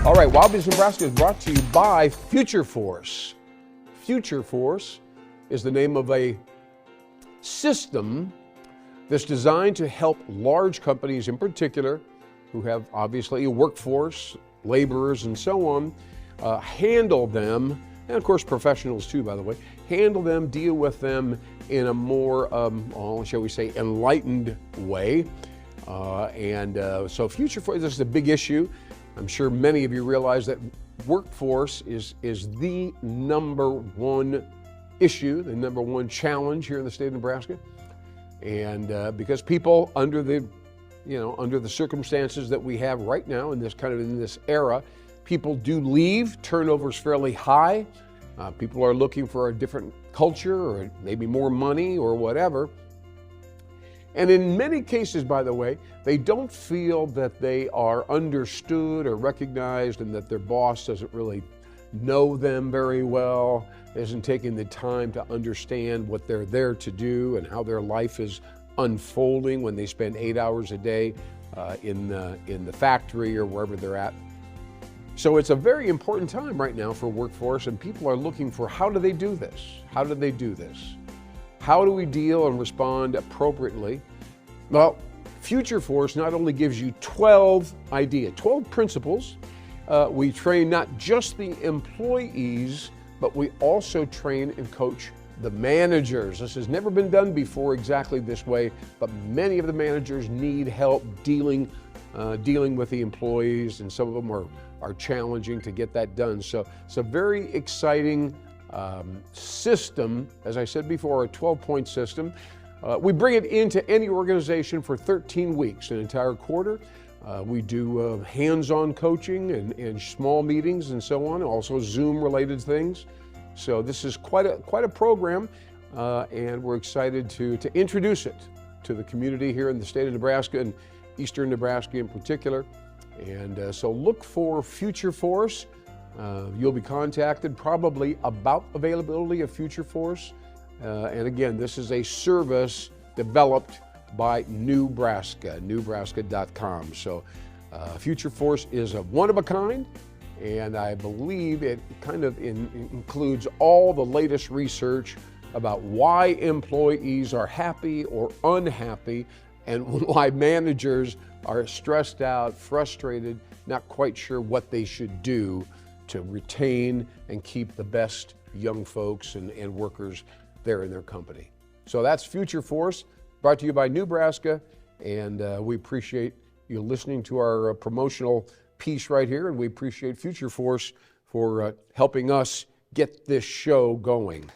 All right, WowBiz Nebraska is brought to you by Future Force. Future Force is the name of a system that's designed to help large companies in particular, who have obviously a workforce, laborers and so on, handle them, and of course professionals too, by the way, handle them, deal with them in a more, shall we say, enlightened way. So Future Force, this is a big issue. I'm sure many of you realize that workforce is the number one issue, the number one challenge here in the state of Nebraska. And because people under the circumstances that we have right now in this era, people do leave, turnover's fairly high. People are looking for a different culture or maybe more money or whatever. And in many cases, by the way, they don't feel that they are understood or recognized, and that their boss doesn't really know them very well, isn't taking the time to understand what they're there to do and how their life is unfolding when they spend 8 hours a day in the factory or wherever they're at. So it's a very important time right now for workforce, and people are looking for, how do they do this? How do they do this? How do we deal and respond appropriately? Well, Future Force not only gives you 12 principles. We train not just the employees, but we also train and coach the managers. This has never been done before exactly this way, but many of the managers need help dealing with the employees, and some of them are challenging to get that done. So it's a very exciting system, as I said before, a 12-point system. We bring it into any organization for 13 weeks, an entire quarter. We do hands-on coaching and small meetings and so on, also Zoom-related things. So this is quite a program, and we're excited to introduce it to the community here in the state of Nebraska and eastern Nebraska in particular. And so look for Future Force. You'll be contacted probably about availability of Future Force. And again, this is a service developed by Nebraska.com. So Future Force is a one of a kind, and I believe it kind of includes all the latest research about why employees are happy or unhappy, and why managers are stressed out, frustrated, not quite sure what they should do to retain and keep the best young folks and workers there in their company. So that's Future Force, brought to you by Nebraska, and we appreciate you listening to our promotional piece right here, and we appreciate Future Force for helping us get this show going.